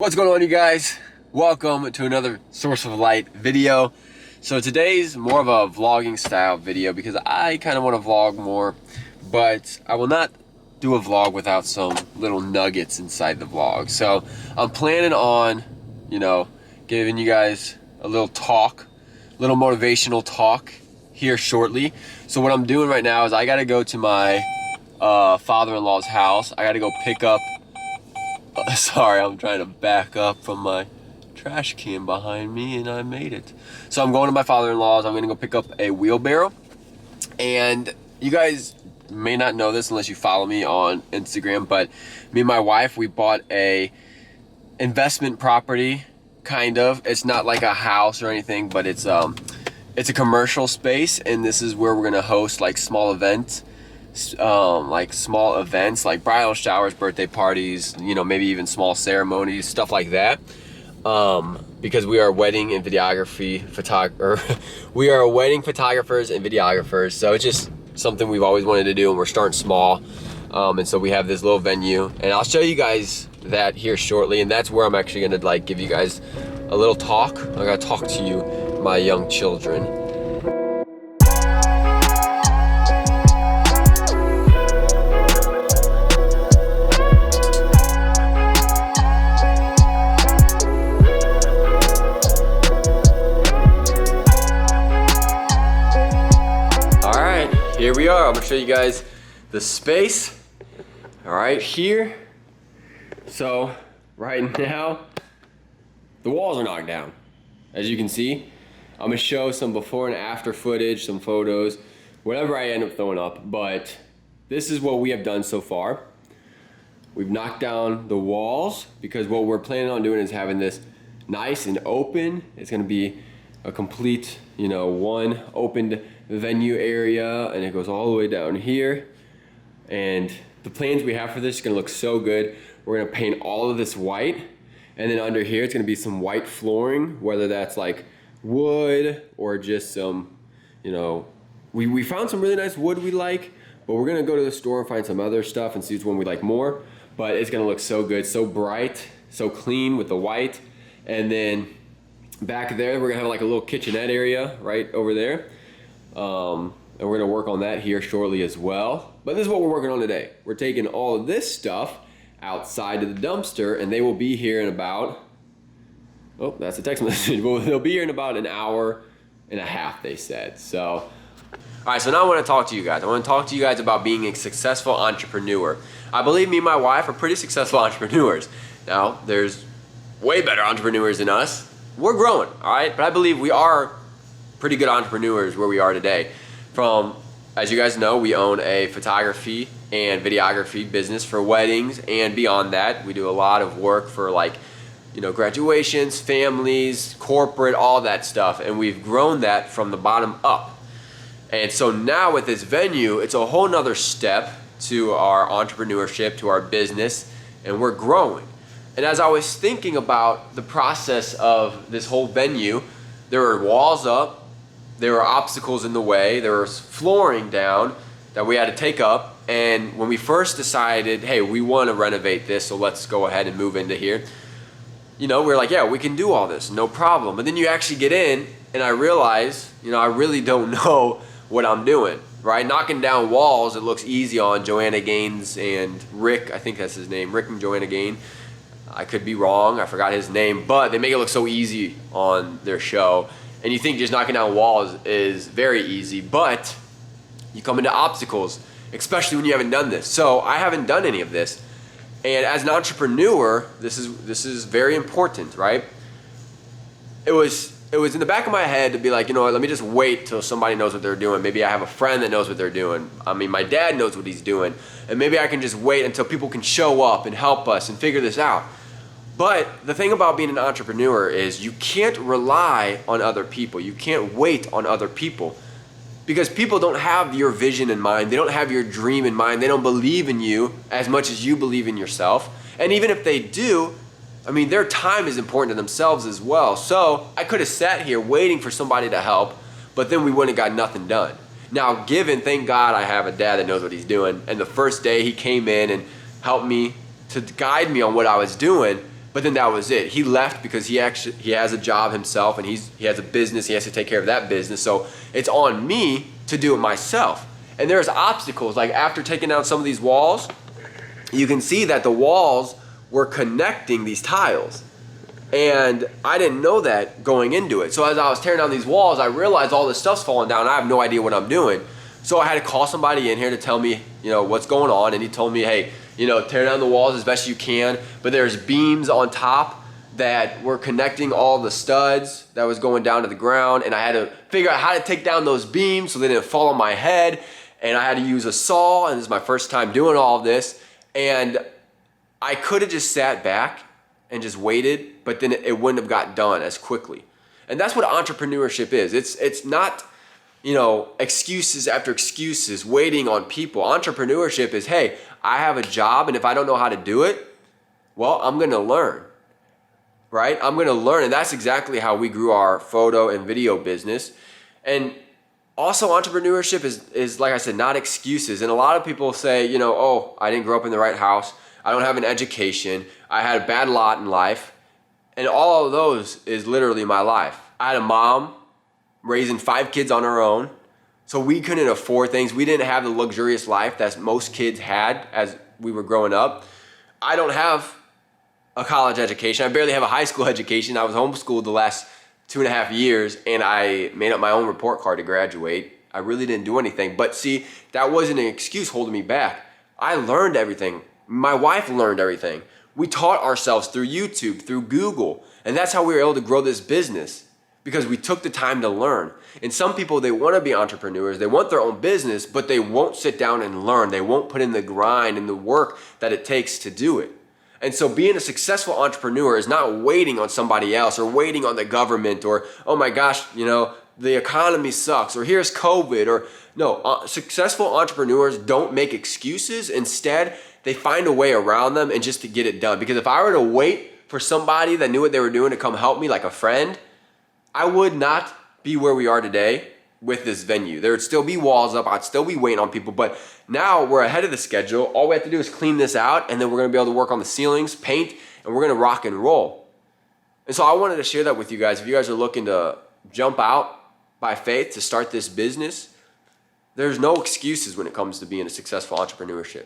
What's going on, you guys? Welcome to another Source of Light video. So today's more of a vlogging style video because I kind of want to vlog more, but I will not do a vlog without some little nuggets inside the vlog. So I'm planning on, giving you guys a little motivational talk here shortly. So what I'm doing right now is I got to go to my father-in-law's house. I got to go pick up sorry, I'm trying to back up from my trash can behind me and I made it. So I'm going to my father-in-law's. I'm gonna go pick up a wheelbarrow. And you guys may not know this unless you follow me on Instagram, but me and my wife, we bought a investment property, kind of. It's not like a house or anything, but it's a commercial space, and this is where we're gonna host like small events like bridal showers, birthday parties, maybe even small ceremonies, stuff like that. Because we are wedding photographers and videographers, so it's just something we've always wanted to do, and we're starting small. And so we have this little venue, and I'll show you guys that here shortly, and that's where I'm actually gonna give you guys a little talk. I gotta talk to you, my young children. Here we are. I'm gonna show you guys the space. All right, here. So right now, the walls are knocked down. As you can see, I'm gonna show some before and after footage, some photos, whatever I end up throwing up. But this is what we have done so far. We've knocked down the walls because what we're planning on doing is having this nice and open. It's gonna be a complete, one opened venue area, and it goes all the way down here. And the plans we have for this is gonna look so good. We're gonna paint all of this white, and then under here it's gonna be some white flooring, whether that's like wood or just some, we found some really nice wood we like, but we're gonna go to the store and find some other stuff and see which one we like more. But it's gonna look so good, so bright, so clean with the white. And then back there, we're gonna have like a little kitchenette area right over there. And we're gonna work on that here shortly as well. But this is what we're working on today. We're taking all of this stuff outside to the dumpster, and they will be here in about, oh, that's a text message. Well, they'll be here in about an hour and a half, they said. So, all right, so now I wanna talk to you guys. I wanna talk to you guys about being a successful entrepreneur. I believe me and my wife are pretty successful entrepreneurs. Now, there's way better entrepreneurs than us. We're growing, all right? But I believe we are pretty good entrepreneurs where we are today. As you guys know, we own a photography and videography business for weddings, and beyond that, we do a lot of work for graduations, families, corporate, all that stuff, and we've grown that from the bottom up. And so now with this venue, it's a whole nother step to our entrepreneurship, to our business, and we're growing. And as I was thinking about the process of this whole venue, there were walls up, there were obstacles in the way, there was flooring down that we had to take up. And when we first decided, hey, we want to renovate this, so let's go ahead and move into here, we were like, yeah, we can do all this, no problem. But then you actually get in, and I realize, I really don't know what I'm doing, right? Knocking down walls, it looks easy on Joanna Gaines and Rick, I think that's his name, Rick and Joanna Gaines. I could be wrong, I forgot his name, but they make it look so easy on their show. And you think just knocking down walls is very easy, but you come into obstacles, especially when you haven't done this. So I haven't done any of this. And as an entrepreneur, this is very important, right? It was in the back of my head to be like, let me just wait till somebody knows what they're doing. Maybe I have a friend that knows what they're doing. I mean, my dad knows what he's doing. And maybe I can just wait until people can show up and help us and figure this out. But the thing about being an entrepreneur is you can't rely on other people. You can't wait on other people because people don't have your vision in mind. They don't have your dream in mind. They don't believe in you as much as you believe in yourself. And even if they do, their time is important to themselves as well. So I could have sat here waiting for somebody to help, but then we wouldn't have got nothing done. Now, thank God I have a dad that knows what he's doing. And the first day he came in and helped me to guide me on what I was doing. But then that was it. He left because he has a job himself, and he has a business. He has to take care of that business. So it's on me to do it myself. And there's obstacles. Like after taking down some of these walls, you can see that the walls were connecting these tiles. And I didn't know that going into it. So as I was tearing down these walls, I realized all this stuff's falling down. I have no idea what I'm doing. So I had to call somebody in here to tell me, what's going on. And he told me, hey, tear down the walls as best you can. But there's beams on top that were connecting all the studs that was going down to the ground. And I had to figure out how to take down those beams so they didn't fall on my head. And I had to use a saw. And this is my first time doing all of this. And I could have just sat back and just waited, but then it wouldn't have got done as quickly. And that's what entrepreneurship is. It's not, excuses after excuses, waiting on people. Entrepreneurship is, hey, I have a job, and if I don't know how to do it, well, I'm going to learn, right? I'm going to learn, and that's exactly how we grew our photo and video business. And also, entrepreneurship is like I said, not excuses. And a lot of people say, oh, I didn't grow up in the right house. I don't have an education. I had a bad lot in life. And all of those is literally my life. I had a mom raising 5 kids on her own. So we couldn't afford things. We didn't have the luxurious life that most kids had as we were growing up. I don't have a college education. I barely have a high school education. I was homeschooled the last 2.5 years, and I made up my own report card to graduate. I really didn't do anything. But see, that wasn't an excuse holding me back. I learned everything. My wife learned everything. We taught ourselves through YouTube, through Google, and that's how we were able to grow this business, because we took the time to learn. And some people, they want to be entrepreneurs, they want their own business, but they won't sit down and learn. They won't put in the grind and the work that it takes to do it. And so being a successful entrepreneur is not waiting on somebody else or waiting on the government or, oh my gosh, the economy sucks, or here's COVID, or no, successful entrepreneurs don't make excuses. Instead, they find a way around them and just to get it done. Because if I were to wait for somebody that knew what they were doing to come help me, like a friend, I would not be where we are today with this venue. There would still be walls up. I'd still be waiting on people. But now we're ahead of the schedule. All we have to do is clean this out, and then we're going to be able to work on the ceilings, paint, and we're going to rock and roll. And so I wanted to share that with you guys. If you guys are looking to jump out by faith to start this business, there's no excuses when it comes to being a successful entrepreneurship.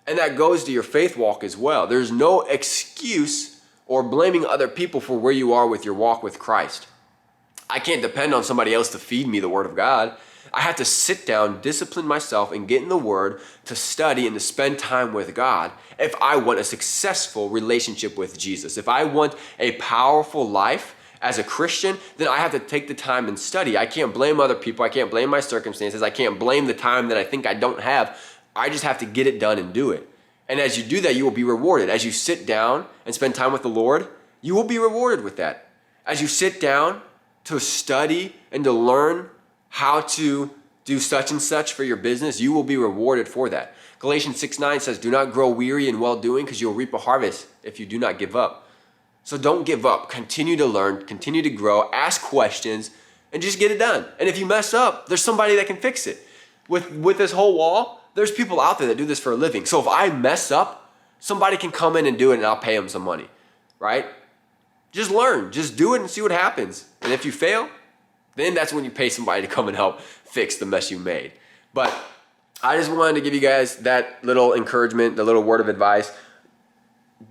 And that goes to your faith walk as well. There's no excuse or blaming other people for where you are with your walk with Christ. I can't depend on somebody else to feed me the Word of God. I have to sit down, discipline myself, and get in the Word to study and to spend time with God if I want a successful relationship with Jesus. If I want a powerful life as a Christian, then I have to take the time and study. I can't blame other people. I can't blame my circumstances. I can't blame the time that I think I don't have. I just have to get it done and do it. And as you do that, you will be rewarded. As you sit down and spend time with the Lord, you will be rewarded with that. As you sit down to study and to learn how to do such and such for your business, you will be rewarded for that. Galatians 6:9 says, do not grow weary in well-doing, because you'll reap a harvest if you do not give up. So don't give up. Continue to learn, continue to grow, ask questions, and just get it done. And if you mess up, there's somebody that can fix it. With this whole wall, there's people out there that do this for a living. So if I mess up, somebody can come in and do it, and I'll pay them some money, right? Just learn, just do it and see what happens. And if you fail, then that's when you pay somebody to come and help fix the mess you made. But I just wanted to give you guys that little encouragement, the little word of advice.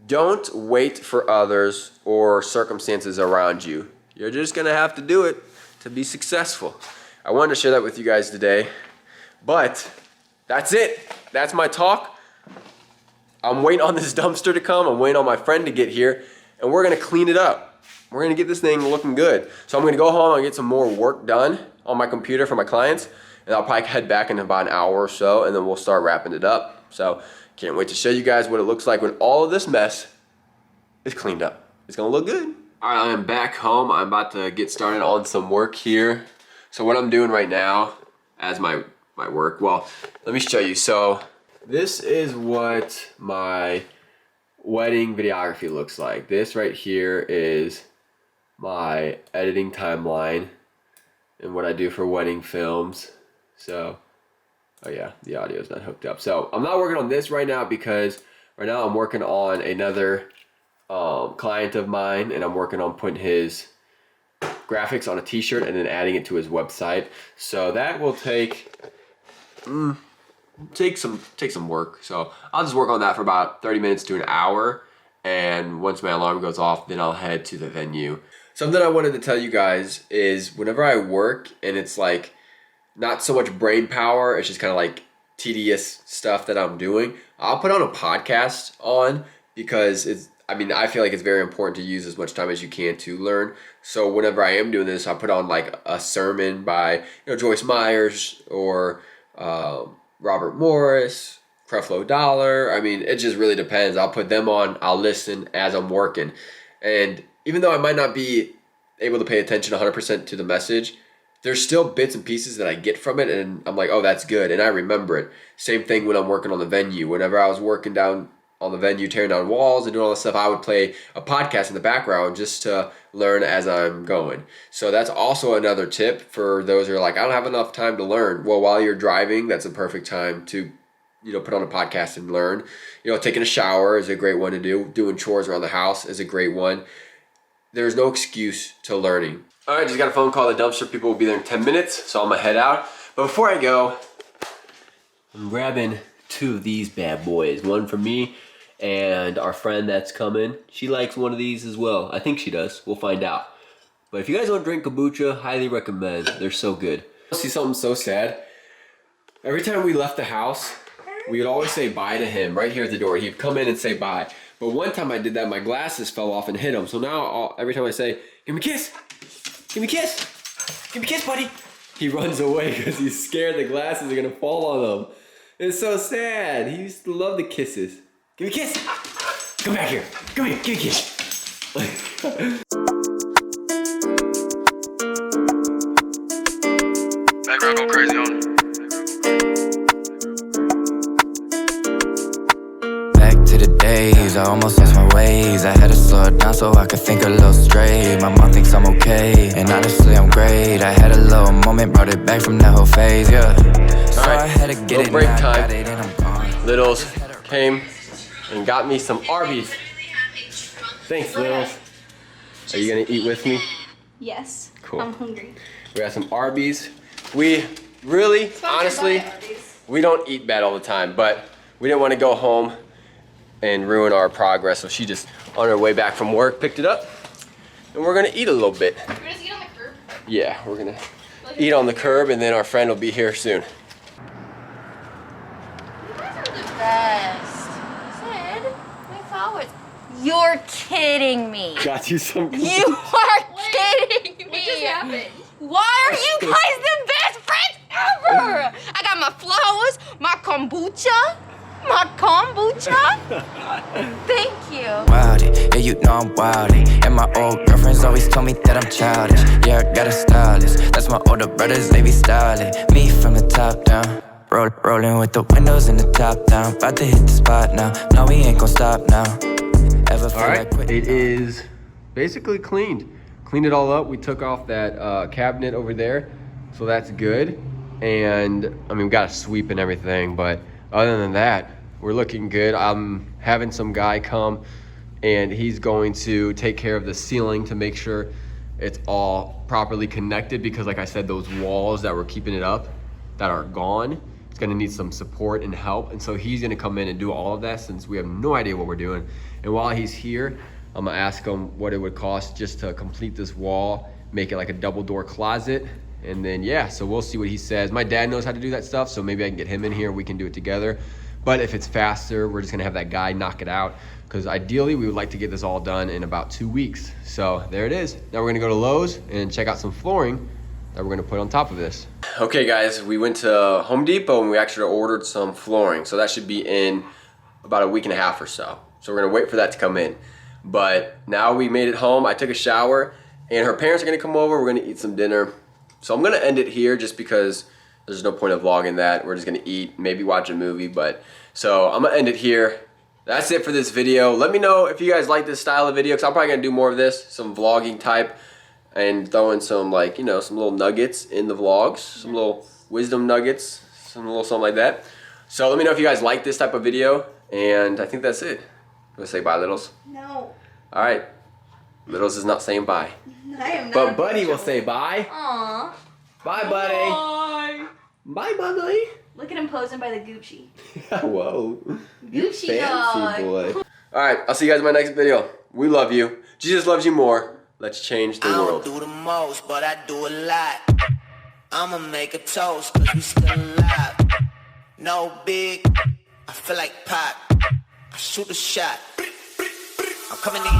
Don't wait for others or circumstances around you. You're just going to have to do it to be successful. I wanted to share that with you guys today. But that's it. That's my talk. I'm waiting on this dumpster to come. I'm waiting on my friend to get here, and we're going to clean it up. We're going to get this thing looking good. So I'm going to go home and get some more work done on my computer for my clients, and I'll probably head back in about an hour or so, and then we'll start wrapping it up. So can't wait to show you guys what it looks like when all of this mess is cleaned up. It's going to look good. All right, I'm back home. I'm about to get started on some work here. So what I'm doing right now as my work, well, let me show you. So this is what my wedding videography looks like. This right here is my editing timeline and what I do for wedding films. So, oh yeah, the audio is not hooked up. So I'm not working on this right now because right now I'm working on another client of mine, and I'm working on putting his graphics on a t-shirt and then adding it to his website. So that will take some work. So I'll just work on that for about 30 minutes to an hour, and once my alarm goes off, then I'll head to the venue. Something I wanted to tell you guys is whenever I work and it's like not so much brain power, it's just kind of like tedious stuff that I'm doing, I'll put on a podcast on, because I feel like it's very important to use as much time as you can to learn. So whenever I am doing this, I'll put on like a sermon by Joyce Myers or Robert Morris, Creflo Dollar. I mean, it just really depends. I'll put them on, I'll listen as I'm working. And even though I might not be able to pay attention 100% to the message, there's still bits and pieces that I get from it, and I'm like, oh, that's good, and I remember it. Same thing when I'm working on the venue. Whenever I was working down on the venue, tearing down walls and doing all this stuff, I would play a podcast in the background just to learn as I'm going. So that's also another tip for those who are like, I don't have enough time to learn. Well, while you're driving, that's a perfect time to put on a podcast and learn. Taking a shower is a great one to do. Doing chores around the house is a great one. There's no excuse to learning. All right, just got a phone call. The dumpster people will be there in 10 minutes, so I'm gonna head out. But before I go, I'm grabbing 2 of these bad boys. One for me and our friend that's coming. She likes one of these as well. I think she does. We'll find out. But if you guys don't drink kombucha, highly recommend. They're so good. See something so sad? Every time we left the house, we would always say bye to him right here at the door. He'd come in and say bye. But one time I did that, my glasses fell off and hit him. So now every time I say, give me a kiss, give me a kiss, give me a kiss, buddy, he runs away because he's scared the glasses are gonna fall on him. It's so sad. He used to love the kisses. Give me a kiss. Come back here. Come here. Give me a kiss. Background go crazy on it. Back to the days, I almost lost my ways. I had to slow it down so I could think a little straight. My mom thinks I'm okay, and honestly I'm great. I had a little moment, brought it back from that whole phase, yeah. So right. I had to get it, break now I time. got it, and I'm gone. Littles came and got me some Arby's. Thanks, Littles. Are you gonna eat with me? Yes. Cool. I'm hungry. We got some Arby's. We really, honestly, we don't eat bad all the time, but we didn't want to go home and ruin our progress, so she just, on her way back from work, picked it up, and we're gonna eat a little bit. We're gonna eat on the curb? Yeah, we're gonna eat on the curb, and then our friend will be here soon. You guys are the best. Sid, my flowers. You're kidding me. Got you some. You are kidding me. What just happened? Why are you guys the best friends ever? I got my flowers, my kombucha. Thank you. Wildy, yeah, you know I'm wildy. And my old girlfriends always told me that I'm childish. Yeah, I got a stylist. That's my older brothers, they be styling me from the top down. Rolling with the windows and the top down. About to hit the spot now. No, we ain't gon' stop now. Ever feel like quitting? It is basically cleaned. Cleaned it all up. We took off that cabinet over there, so that's good. And I mean, we got a sweep and everything, but other than that, we're looking good. I'm having some guy come, and he's going to take care of the ceiling to make sure it's all properly connected, because like I said, those walls that were keeping it up that are gone, it's gonna need some support and help. And so he's gonna come in and do all of that, since we have no idea what we're doing. And while he's here, I'm gonna ask him what it would cost just to complete this wall, make it like a double door closet. And then, yeah, so we'll see what he says. My dad knows how to do that stuff, so maybe I can get him in here. We can do it together. But if it's faster, we're just gonna have that guy knock it out, because ideally we would like to get this all done in about 2 weeks. So there it is. Now we're gonna go to Lowe's and check out some flooring that we're gonna put on top of this. Okay guys, we went to Home Depot and we actually ordered some flooring. So that should be in about a week and a half or so. So we're gonna wait for that to come in. But now we made it home. I took a shower, and her parents are gonna come over. We're gonna eat some dinner. So I'm gonna end it here just because there's no point of vlogging that. We're just gonna eat, maybe watch a movie, but so I'm gonna end it here. That's it for this video. Let me know if you guys like this style of video, because I'm probably gonna do more of this, some vlogging type, and throw in some, like, you know, some little nuggets in the vlogs, some little wisdom nuggets, some little something like that. So let me know if you guys like this type of video, and I think that's it. You wanna say bye, Littles? No. All right. Littles is not saying bye. I am not. But Buddy will say bye. Aww. Bye, Buddy. Bye. Bye, Buddy. Look at him posing by the Gucci. Whoa. You Gucci fancy dog. boy. All right. I'll see you guys in my next video. We love you. Jesus loves you more. Let's change the I world. don't do the most, but I do a lot. I'ma make a toast, cause we still alive. No big, I feel like pop. I shoot a shot. I'm coming in.